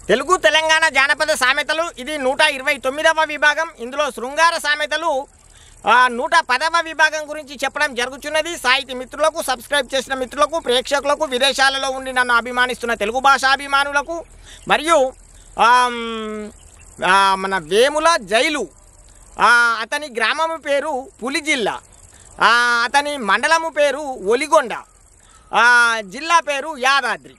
తెలుగు తెలంగాణ జానపద సామెతలు ఇది 129వ విభాగం. ఇందులో శృంగార సామెతలు 110వ విభాగం గురించి చెప్పడం జరుగుతున్నది. సాహితీ మిత్రులకు, సబ్స్క్రైబ్ చేసిన మిత్రులకు, ప్రేక్షకులకు, విదేశాలలో ఉండి నన్ను అభిమానిస్తున్న తెలుగు భాషాభిమానులకు, మరియు మన వేముల జైలు అతని గ్రామము పేరు పులిజిల్లా, అతని మండలము పేరు ఒలిగొండ, జిల్లా పేరు యాదాద్రి.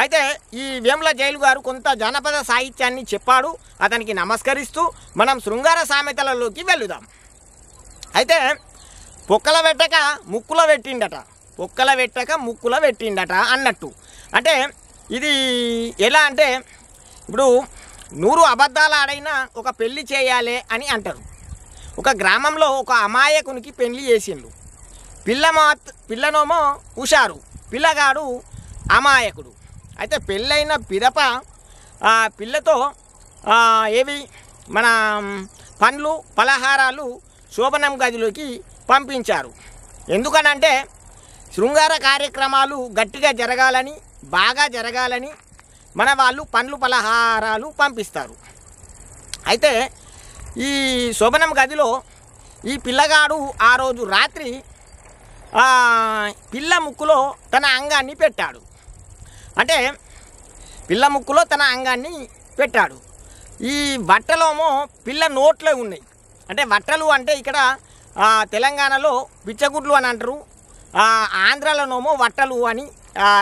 అయితే ఈ వేముల జైలు గారు కొంత జానపద సాహిత్యాన్ని చెప్పాడు. అతనికి నమస్కరిస్తూ మనం శృంగార సామెతలలోకి వెళుదాం. అయితే పొక్కల పెట్టక ముక్కుల పెట్టిండట, పొక్కల పెట్టక ముక్కుల పెట్టిండట అన్నట్టు. అంటే ఇది ఎలా అంటే, ఇప్పుడు 100 అబద్ధాలు ఆడైనా ఒక పెళ్లి చేయాలి అని అంటారు. ఒక గ్రామంలో ఒక అమాయకునికి పెళ్లి చేసిండు. పిల్లనోమో హుషారు, పిల్లగాడు అమాయకుడు. అయితే పెళ్ళైన పిదప పిల్లతో ఏవి మన పండ్లు పలహారాలు శోభనం గదిలోకి పంపించారు. ఎందుకనంటే శృంగార కార్యక్రమాలు గట్టిగా జరగాలని, బాగా జరగాలని మన వాళ్ళు పండ్లు పలహారాలు పంపిస్తారు. అయితే ఈ శోభనం గదిలో ఈ పిల్లగాడు ఆ రోజు రాత్రి పిల్ల ముక్కులో తన అంగాన్ని పెట్టాడు. అంటే పిల్ల ముక్కులో తన అంగాన్ని పెట్టాడు. ఈ వట్టలోమో పిల్ల నోట్లో ఉన్నాయి. అంటే వట్టలు అంటే ఇక్కడ తెలంగాణలో బిచ్చగుడ్లు అని అంటారు, ఆంధ్రాలోనేమో వట్టలు అని,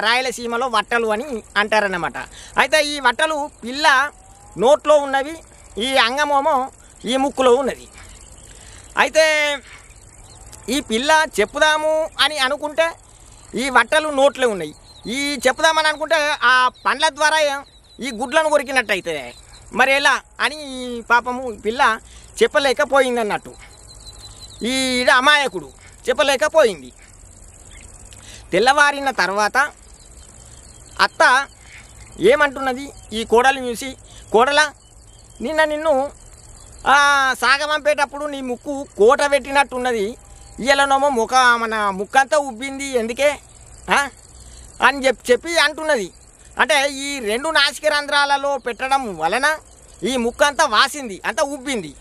రాయలసీమలో వట్టలు అని అంటారన్నమాట. అయితే ఈ వట్టలు పిల్ల నోట్లో ఉన్నవి, ఈ అంగమేమో ఈ ముక్కులో ఉన్నది. అయితే ఈ పిల్ల చెప్పుదాము అని అనుకుంటే ఈ వట్టలు నోట్లో ఉన్నాయి. ఈ చెప్పుదామని అనుకుంటే ఆ పండ్ల ద్వారా ఈ గుడ్లను కొరికినట్టయితే మరి ఎలా అని పాపము పిల్ల చెప్పలేకపోయింది అన్నట్టు. ఈ అమాయకుడు చెప్పలేకపోయింది. తెల్లవారిన తర్వాత అత్త ఏమంటున్నది, ఈ కోడలు చూసి, కోడల నిన్ను సాగమంపేటప్పుడు నీ ముక్కు కోట పెట్టినట్టున్నది, ఇయ్యలనోమో మన ముక్కంతా ఉబ్బింది ఎందుకే అని చెప్పి అంటున్నది. అంటే ఈ 2 నాసిక రంధ్రాలలో పెట్టడం వలన ఈ ముక్కంతా వాసింది, అంతా ఉబ్బింది.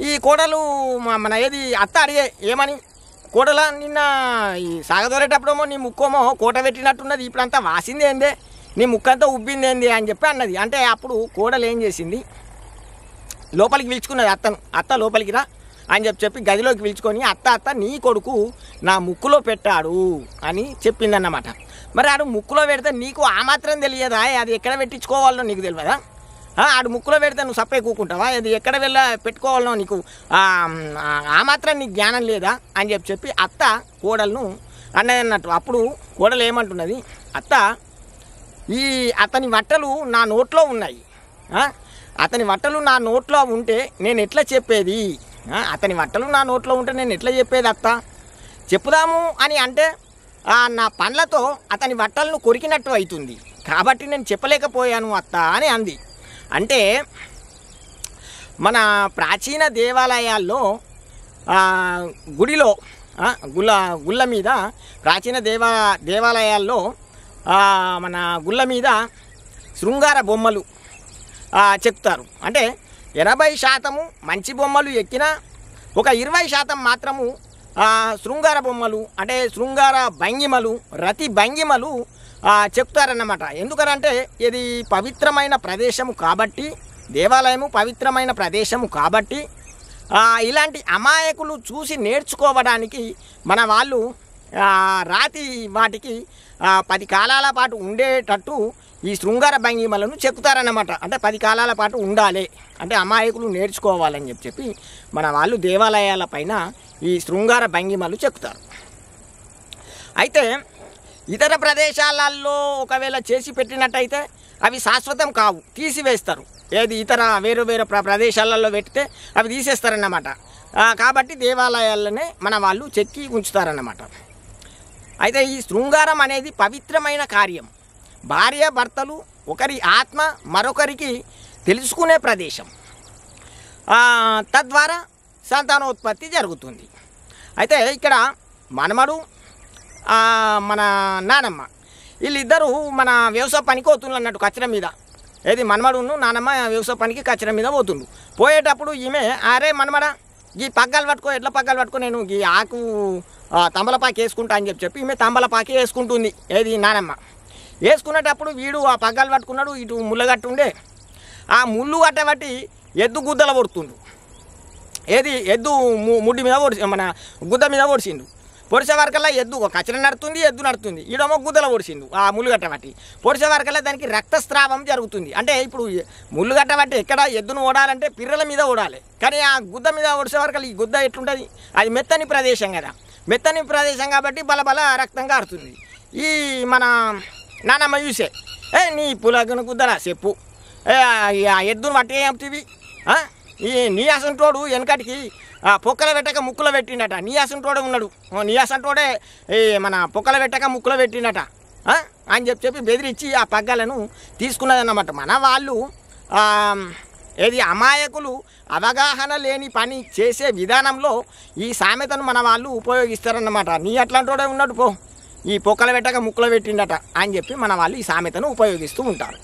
ఈ కోడలు మన ఏది అత్త అడిగే ఏమని, కోడల నిన్న ఈ సాగదోరేటప్పుడేమో నీ ముక్కోమో కోట పెట్టినట్టున్నది, ఇప్పుడంతా వాసింది ఏందే, నీ ముక్కంతా ఉబ్బింది ఏంది అని చెప్పి అన్నది. అంటే అప్పుడు కోడలు ఏం చేసింది, లోపలికి పిలుచుకున్నది అత్తను. అత్త లోపలికి రా అని చెప్పి గదిలోకి పిలుచుకొని, అత్త నీ కొడుకు నా ముక్కులో పెట్టాడు అని చెప్పిందన్నమాట. మరి ఆడు ముక్కులో పెడితే నీకు ఆ మాత్రం తెలియదా, అది ఎక్కడ పెట్టించుకోవాలనో నీకు తెలియదా? ఆడు ముక్కులో పెడితే నువ్వు సప్పే కూకుంటావా, అది ఎక్కడ పెట్టుకోవాలనో నీకు ఆ మాత్రం నీకు జ్ఞానం లేదా అని చెప్పి అత్త కోడలను అన్నది అన్నట్టు. అప్పుడు కోడలు ఏమంటున్నది, అత్త అతని బట్టలు నా నోట్లో ఉన్నాయి, అతని బట్టలు నా నోట్లో ఉంటే నేను ఎట్లా చెప్పేది, అతని బట్టలు నా నోట్లో ఉంటే నేను ఎట్లా చెప్పేది అత్త, చెప్పుదాము అని అంటే నా పండ్లతో అతని బట్టలను కొరికినట్టు అవుతుంది, కాబట్టి నేను చెప్పలేకపోయాను అత్త అని అంది. అంటే మన ప్రాచీన దేవాలయాల్లో గుడిలో గుళ్ళ మీద, ప్రాచీన దేవాలయాల్లో మన గుళ్ళ మీద శృంగార బొమ్మలు చెప్తారు. అంటే 80% మంచి బొమ్మలు ఎక్కినా ఒక 20% మాత్రము శృంగార బొమ్మలు, అంటే శృంగార భంగిమలు, రతి భంగిమలు చెప్తారన్నమాట. ఎందుకనంటే ఇది పవిత్రమైన ప్రదేశము కాబట్టి, దేవాలయము పవిత్రమైన ప్రదేశము కాబట్టి ఇలాంటి అమాయకులు చూసి నేర్చుకోవడానికి మన వాళ్ళు రాతి వాటికి 10 కాలాల పాటు ఉండేటట్టు ఈ శృంగార భంగిమలను చెక్కుతారన్నమాట. అంటే 10 కాలాల పాటు ఉండాలి, అంటే అమాయకులు నేర్చుకోవాలని చెప్పి మన వాళ్ళు దేవాలయాల పైన ఈ శృంగార భంగిమలు చెక్కుతారు. అయితే ఇతర ప్రదేశాలలో ఒకవేళ చేసి పెట్టినట్టయితే అవి శాశ్వతం కావు, తీసివేస్తారు. ఏది ఇతర వేరే ప్రదేశాలలో పెడితే అవి తీసేస్తారన్నమాట. కాబట్టి దేవాలయాలనే మన వాళ్ళు చెక్కి ఉంచుతారన్నమాట. అయితే ఈ శృంగారం అనేది పవిత్రమైన కార్యం. భార్య భర్తలు ఒకరి ఆత్మ మరొకరికి తెలుసుకునే ప్రదేశం, తద్వారా సంతానోత్పత్తి జరుగుతుంది. అయితే ఇక్కడ మనమడు మన నానమ్మ వీళ్ళిద్దరూ మన వ్యవసాయ పనికోతులు అన్నట్టు కచ్చర మీద ఏది మనమడును నానమ్మ వ్యవసాయ పనికి కచ్చర మీద పోతుండు. పోయేటప్పుడు ఈమె అరే మనమడ ఈ పగ్గాలు పట్టుకో, ఎట్లా పగ్గాలు పట్టుకో, నేను ఈ ఆకు తంబలపాకి వేసుకుంటా అని చెప్పి ఈమె తంబలపాకి వేసుకుంటుంది. ఏది నానమ్మ వేసుకునేటప్పుడు వీడు ఆ పగ్గాలు పట్టుకున్నాడు. ఇటు ముళ్ళగట్టు ఉండే ఆ ముళ్ళు కట్టబట్టి ఎద్దు గుద్దల పొడుతుండు. ఏది ఎద్దు ముడ్డి మీద మన గుద్ద మీద పొడిచిండు. పొడిసే వరకల్లా ఎద్దు కచ్చర నడుతుంది, ఎద్దు నడుతుంది. ఈడమో గుద్దల పొడిచిండు ఆ ముళ్ళు కట్టబట్టి. పొడిసే వరకల్లా దానికి రక్తస్రావం జరుగుతుంది. అంటే ఇప్పుడు ముళ్ళు కట్టబట్టి ఎక్కడ ఎద్దును ఓడాలంటే పిర్రల మీద ఓడాలి, కానీ ఆ గుద్ద మీద ఓడిసే వరకల్లా ఈ గుద్ద ఎట్లుంటుంది, అది మెత్తని ప్రదేశం కదా, మెత్తని ప్రదేశం కాబట్టి బలబల రక్తం కారుతుంది. ఈ మన నానమ్మ చూసే నీ పులగను గుద్దలా చెప్పు, ఎద్దును పట్టి చెప్తివి, ఈ నీ అసంటోడు వెనకటికి పొక్కల పెట్టక ముక్కులో పెట్టిండట. నీ అసంటోడే ఉన్నాడు, నీ అసంటోడే మన పొక్కల పెట్టక ముక్కులో పెట్టిండట అని చెప్పి బెదిరించి ఆ పగ్గాలను తీసుకున్నదన్నమాట. మన వాళ్ళు ఏది అమాయకులు అవగాహన లేని పని చేసే విధానంలో ఈ సామెతను మన వాళ్ళు ఉపయోగిస్తారన్నమాట. నీ అట్లాంటోడే ఉన్నాడు పో, ఈ పొక్కల పెట్టక ముక్కులో పెట్టిండట అని చెప్పి మన వాళ్ళు ఈ సామెతను ఉపయోగిస్తూ ఉంటారు.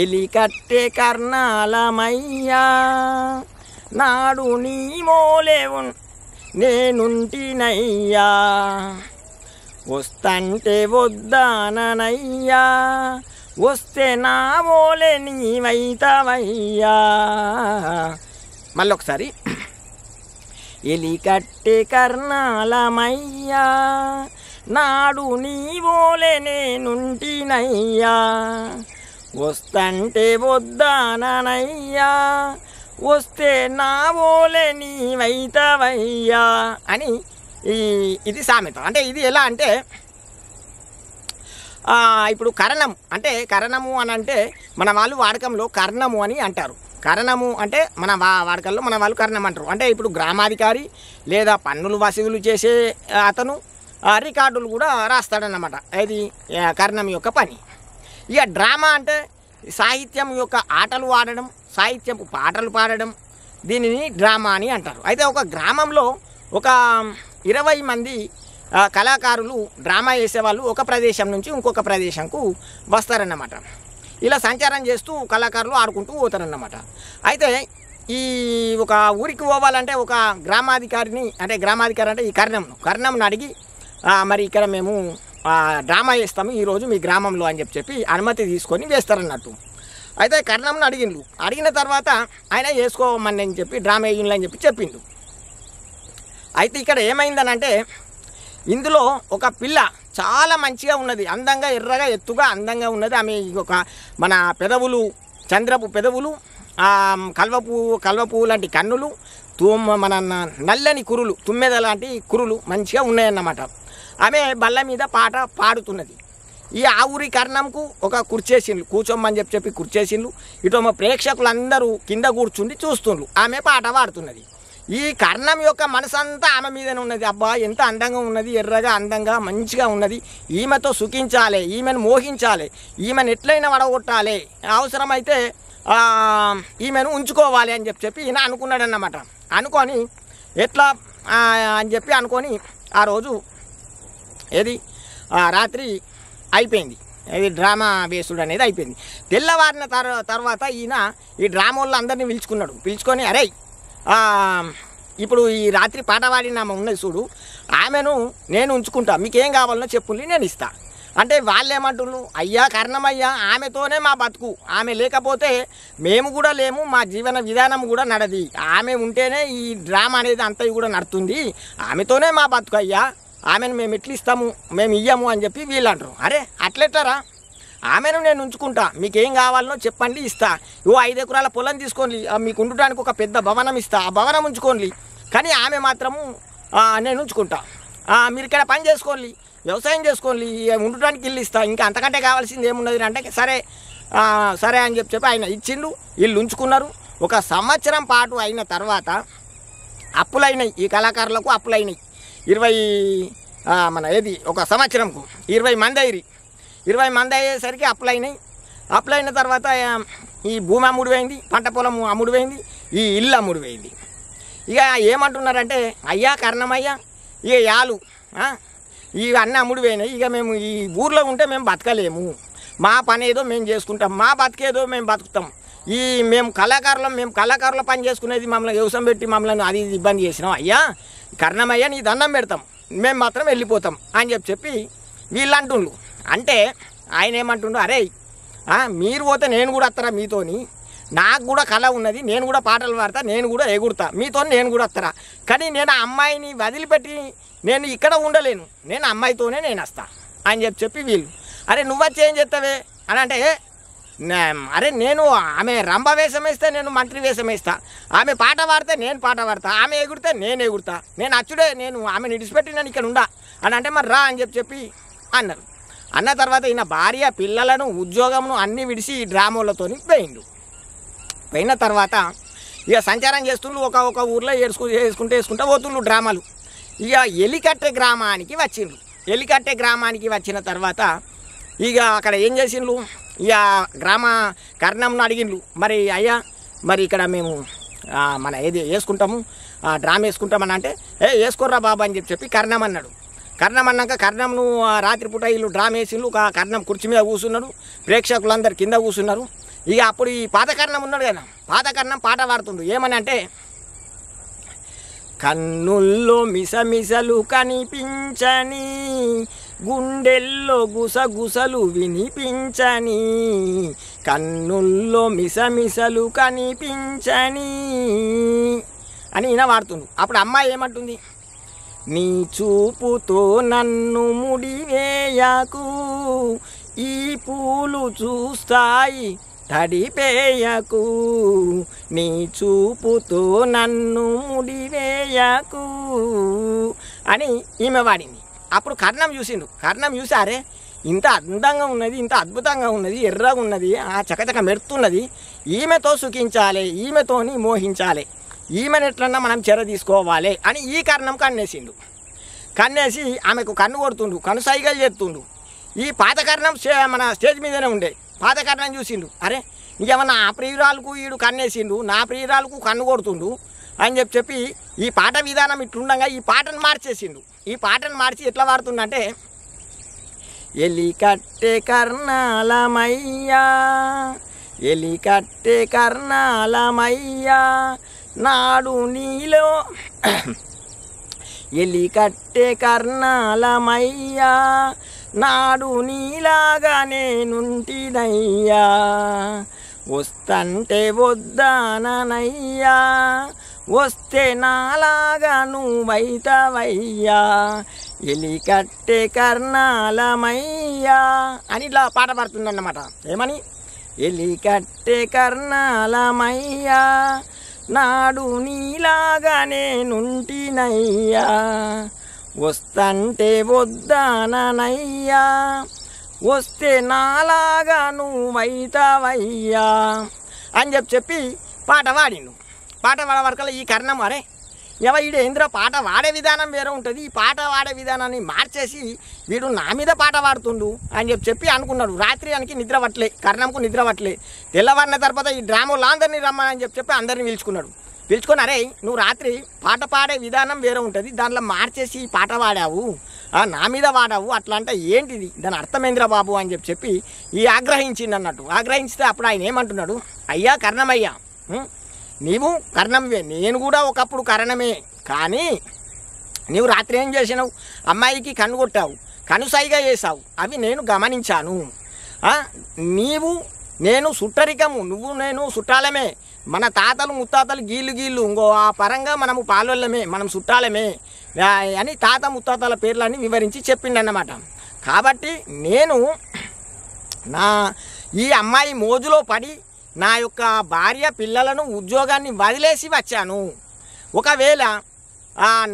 ఎలి కట్టే కర్ణాలమయ్యా నాడు నీ మోలే నేనుంటినయ్యా, వస్తంటే వద్దానయ్యా, వస్తే నా మోలే నీవైతవయ్యా. మళ్ళొకసారి ఎలి కట్టే కర్ణాలమయ్యా నాడు నీ మోలే నేనుంటినయ్యా, వస్తంటే వద్దానయ్యా, వస్తే నా ఓలే నీవైతవయ్యా అని ఇది సామెత. అంటే ఇది ఎలా అంటే ఇప్పుడు కరణం అంటే కరణము అని అంటే మన వాళ్ళు వాడకంలో కర్ణము అని అంటారు. కరణము అంటే మన వాడకంలో మన వాళ్ళు కర్ణం అంటారు. అంటే ఇప్పుడు గ్రామాధికారి లేదా పన్నులు వసూలు చేసే అతను రికార్డులు కూడా రాస్తాడన్నమాట. అది కర్ణం యొక్క పని. ఇక డ్రామా అంటే సాహిత్యం యొక్క ఆటలు ఆడడం, సాహిత్యపు పాటలు పాడడం, దీనిని డ్రామా అని అంటారు. అయితే ఒక గ్రామంలో ఒక 20 మంది కళాకారులు డ్రామా వేసేవాళ్ళు ఒక ప్రదేశం నుంచి ఇంకొక ప్రదేశంకు వస్తారన్నమాట. ఇలా సంచారం చేస్తూ కళాకారులు ఆడుకుంటూ పోతారన్నమాట. అయితే ఈ ఒక ఊరికి పోవాలంటే ఒక గ్రామాధికారిని అంటే ఈ కర్ణంను అడిగి మరి ఇక్కడ మేము డ్రామా వేస్తాము ఈరోజు మీ గ్రామంలో అని చెప్పి అనుమతి తీసుకొని వేస్తారన్నట్టు. అయితే కర్ణంను అడిగిన తర్వాత ఆయన వేసుకోమని అని చెప్పి డ్రామా వేయండి అని చెప్పిండు. అయితే ఇక్కడ ఏమైందనంటే ఇందులో ఒక పిల్ల చాలా మంచిగా ఉన్నది, అందంగా ఎర్రగా ఎత్తుగా అందంగా ఉన్నది. ఆమె ఒక మన పెదవులు చంద్రపు పెదవులు, కల్వపు లాంటి కన్నులు, మన నల్లని కురులు, తుమ్మెద లాంటి కురులు మంచిగా ఉన్నాయన్నమాట. ఆమె బల్ల మీద పాట పాడుతున్నది. ఈ ఆ ఊరి కర్ణంకు ఒక కుర్చేసిండ్లు, కూర్చోమని చెప్పి కుర్చేసిండ్లు. ఇటు మా ప్రేక్షకులందరూ కింద కూర్చుండి చూస్తుండ్రు, ఆమె పాట పాడుతున్నది. ఈ కర్ణం యొక్క మనసంతా ఆమె మీదనే ఉన్నది. అబ్బా ఎంత అందంగా ఉన్నది, ఎర్రగా అందంగా మంచిగా ఉన్నది, ఈమెతో సుఖించాలి, ఈమెను మోహించాలి, ఈమెను ఎట్లయినా వడగొట్టాలి, అవసరమైతే ఈమెను ఉంచుకోవాలి అని చెప్పి ఈయన అనుకున్నాడన్నమాట. అనుకొని ఎట్లా అని చెప్పి అనుకొని ఆ రోజు రాత్రి అయిపోయింది, ఇది డ్రామా వేసుడు అనేది అయిపోయింది. తెల్లవారిన తర్వాత ఈయన ఈ డ్రామా వాళ్ళు అందరినీ పిలుచుకొని అరే ఇప్పుడు ఈ రాత్రి పాట పాడిన ఆమె ఉన్నది చూడు, ఆమెను నేను ఉంచుకుంటా, మీకేం కావాలనో చెప్పుల్ని నేను ఇస్తా అంటే వాళ్ళు ఏమంటున్నారు, అయ్యా కర్ణమయ్యా ఆమెతోనే మా బతుకు, ఆమె లేకపోతే మేము కూడా లేము, మా జీవన విధానం కూడా నడది, ఆమె ఉంటేనే ఈ డ్రామా అనేది అంతా కూడా నడుతుంది, ఆమెతోనే మా బతుకు అయ్యా, ఆమెను మేము ఎట్లా ఇస్తాము, మేము ఇయ్యము అని చెప్పి వీళ్ళు అంటారు. అరే అట్లెట్టారా, ఆమెను నేను ఉంచుకుంటా, మీకేం కావాలనో చెప్పండి ఇస్తా, 5 ఎకరాల పొలం తీసుకోండి, మీకు ఉండటానికి ఒక పెద్ద భవనం ఇస్తా, ఆ భవనం ఉంచుకోండి, కానీ ఆమె మాత్రము నేను ఉంచుకుంటా, మీరు ఇక్కడ పని చేసుకోండి, వ్యవసాయం చేసుకోండి, ఉండటానికి ఇల్లు ఇస్తా, ఇంకా అంతకంటే కావాల్సింది ఏమున్నది అంటే సరే అని చెప్పి ఆయన ఇచ్చిండు. ఇల్లు ఉంచుకున్నారు. 1 సంవత్సరం పాటు అయిన తర్వాత అప్పులైనాయి, ఈ కళాకారులకు అప్పులైనాయి. 1 సంవత్సరంకు 20 మంది అయ్యి 20 మంది అయ్యేసరికి అప్పులైన తర్వాత ఈ భూమి అమ్ముడుపోయింది, పంట పొలం అమ్ముడుపోయింది, ఈ ఇల్లు అమ్ముడుపోయింది. ఇక ఏమంటున్నారంటే, అయ్యా కర్ణమయ్యా ఇక యాలు ఇవి అన్నీ అమ్ముడుపోయినాయి, ఇక మేము ఈ ఊర్లో ఉంటే మేము బతకలేము, మా పని ఏదో మేము చేసుకుంటాం, మా బతికేదో మేము బతుకుతాం. మేము కళాకారుల పని చేసుకునేది మమ్మల్ని వ్యవసాయం పెట్టి మమ్మల్ని అది ఇబ్బంది చేసినాం. అయ్యా కర్ణమయ్యా నీ దండం పెడతాం, మేము మాత్రం వెళ్ళిపోతాం అని చెప్పి వీళ్ళు అంటుండ్రు. అంటే ఆయన ఏమంటుండు, అరే మీరు పోతే నేను కూడా వస్తారా మీతోని, నాకు కూడా కళ ఉన్నది, నేను కూడా పాటలు పాడతా, నేను కూడా ఎగురుతా, మీతో నేను కూడా వస్తారా, కానీ నేను ఆ అమ్మాయిని వదిలిపెట్టి నేను ఇక్కడ ఉండలేను, నేను అమ్మాయితోనే నేను వస్తా అని చెప్పి వీళ్ళు, అరే నువ్వచ్చి ఏం చేస్తావే అని అంటే, అరే నేను ఆమె రంభ వేషం వేస్తే నేను మంత్రి వేషం వేస్తా, ఆమె పాట పాడితే నేను పాట పాడతా, ఆమె ఎగురితే నేను ఎగురుతా, నేను అచ్చుడే నేను ఆమెను విడిచిపెట్టి నేను ఇక్కడ ఉండా అని అంటే మరి రా అని చెప్పి అన్నారు. అన్న తర్వాత ఈయన భార్య పిల్లలను ఉద్యోగమును అన్నీ విడిచి ఈ డ్రామాలతో పోయిన తర్వాత ఇక సంచారం చేస్తుండ్రు. ఒక ఊర్లో వేసుకుంటూ పోతుండ్రు డ్రామాలు. ఇక ఎలికట్టె గ్రామానికి వచ్చిండ్రు. ఎలికట్టె గ్రామానికి వచ్చిన తర్వాత ఇక అక్కడ ఏం చేసిండ్రు, ఇక గ్రామ కర్ణంను అడిగిండ్రు, మరి అయ్యా మరి ఇక్కడ మేము మన ఏది వేసుకుంటాము డ్రామా వేసుకుంటామని అంటే, వేసుకోర్రా బాబా అని చెప్పి కర్ణం అన్నాడు. కర్ణం అన్నాక కర్ణంను రాత్రిపూట వీళ్ళు డ్రామా వేసిండ్రు. కర్ణం కుర్చీ మీద కూర్చున్నాడు, ప్రేక్షకులందరూ కింద కూర్చున్నారు. ఇక అప్పుడు ఈ పాత కర్ణం ఉన్నాడు కదా, పాత కర్ణం పాట పాడుతుండు. ఏమని అంటే, కన్నుల్లో మిసమిసలు కనిపించని, గుండెల్లో గుసగుసలు వినిపించని, కన్నుల్లో మిసమిసలు కనిపించని అని ఈయన వాడుతుండు. అప్పుడు అమ్మాయి ఏమంటుంది, నీ చూపుతో నన్ను ముడివేయకు, ఈ పూలు చూస్తాయి తడిపేయకు, నీ చూపుతో నన్ను ముడివేయకు అని ఈమె వాడింది. అప్పుడు కర్ణం చూసిండు. కర్ణం చూసి, అరే ఇంత అందంగా ఉన్నది, ఇంత అద్భుతంగా ఉన్నది, ఎర్రగా ఉన్నది, చకచక మెరుతున్నది, ఈమెతో సుఖించాలి, ఈమెతోని మోహించాలి, ఈమెను ఎట్లన్నా మనం చెర తీసుకోవాలి అని ఈ కర్ణం కన్నేసిండు. కన్నేసి ఆమెకు కన్ను కొడుతుండు, కన్ను సైగలు చేస్తుండు. ఈ పాత కర్ణం మన స్టేజ్ మీదనే ఉండే. పాత కర్ణం చూసిండు, అరే ఇంకేమన్నా నా ప్రియురాలకు ఈడు కన్నేసిండు, నా ప్రియురాలకు కన్ను కొడుతుండు అని చెప్పి ఈ పాట విధానం ఇట్లుండగా ఈ పాటను మార్చేసిండు. ఈ పాటను మార్చి ఎట్లా వాడుతుండంటే, ఎలికట్టె కర్ణాలమయ్యా, ఎలికట్టె కర్ణాలమయ్యా, నాడు నీలో ఎలికట్టె కర్ణాలమయ్యా, నాడు నీలాగా నేనుంటినయ్యా, వస్తంటే వద్దానయ్యా, వస్తే నాలాగా నువ్వైతవయ్యా, ఎలికట్టె కర్ణాలమయ్యా అని ఇట్లా పాట పాడుతుందన్నమాట. ఏమని, ఎలికట్టె కర్ణాలమయ్యా, నాడు నీలాగా నేనుంటినయ్యా, వస్తంటే వద్దానయ్యా, వస్తే నాలాగా నువ్వైతవయ్యా అని చెప్పి పాట పాడిండు. పాట పాడే వరకల్లా ఈ కర్ణం, అరే వీడు ఏంద్ర పాట వాడే విధానం వేరే ఉంటుంది, ఈ పాట వాడే విధానాన్ని మార్చేసి వీడు నా మీద పాట పాడుతుండు అని చెప్పి అనుకున్నాడు. రాత్రి ఆయనకి నిద్ర పట్టలే, కర్ణంకు నిద్ర పట్టలే. తెల్లవారిన తర్వాత ఈ డ్రామాలో అందరినీ రమ్మని చెప్పి అందరినీ పిలుచుకున్నాడు. పిలుచుకొని, అరే నువ్వు రాత్రి పాట పాడే విధానం వేరే ఉంటుంది, దాంట్లో మార్చేసి పాట పాడావు, నా మీద వాడావు, అట్లా అంటే ఏంటిది, దాని అర్థమేంద్ర బాబు అని చెప్పి ఈ ఆగ్రహించింది అన్నట్టు. ఆగ్రహించితే అప్పుడు ఆయన ఏమంటున్నాడు, అయ్యా కర్ణమయ్యా, నీవు కర్ణంవే, నేను కూడా ఒకప్పుడు కర్ణమే, కానీ నీవు రాత్రి ఏం చేసినావు, అమ్మాయికి కన్ను కొట్టావు, కనుసైగా చేసావు, అవి నేను గమనించాను. నీవు నేను సుట్టరికము, నువ్వు నేను చుట్టాలమే, మన తాతలు ముత్తాతలు గీళ్ళు ఇంకో ఆ పరంగా మనము పాలొల్లమే, మనం చుట్టాలమే అని తాత ముత్తాతల పేర్లన్నీ వివరించి చెప్పిండన్నమాట. కాబట్టి నేను ఈ అమ్మాయి మోజులో పడి నా యొక్క భార్య పిల్లలను ఉద్యోగాన్ని వదిలేసి వచ్చాను. ఒకవేళ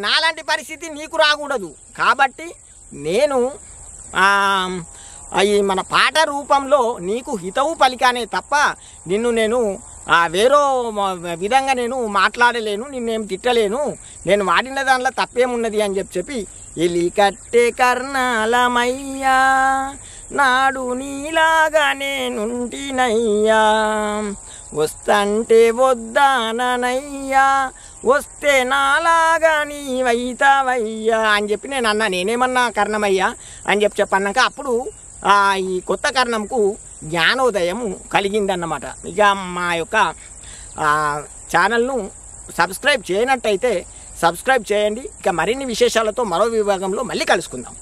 నాలాంటి పరిస్థితి నీకు రాకూడదు, కాబట్టి నేను ఈ మన పాట రూపంలో నీకు హితవు పలికానే తప్ప నిన్ను నేను వేరో విధంగా నేను మాట్లాడలేను, నిన్నేం తిట్టలేను, నేను వాడిన దాంట్లో తప్పేమున్నది అని చెప్పి ఎలికట్టె కర్ణాలమయ్యా, నాడు నీలాగా నేనుంటినయ్యా, వస్తంటే వద్దానయ్యా, వస్తే నాలాగా నీవైతవయ్యా అని చెప్పి నేను అన్నా. నేనేమన్నా కర్ణమయ్యా అని చెప్పి అన్నాక అప్పుడు ఈ కొత్త కర్ణంకు జ్ఞానోదయము కలిగిందన్నమాట. ఇక మా యొక్క ఛానల్ను సబ్స్క్రైబ్ చేయనట్టయితే సబ్స్క్రైబ్ చేయండి. ఇక మరిన్ని విశేషాలతో మరో విభాగంలో మళ్ళీ కలుసుకుందాం.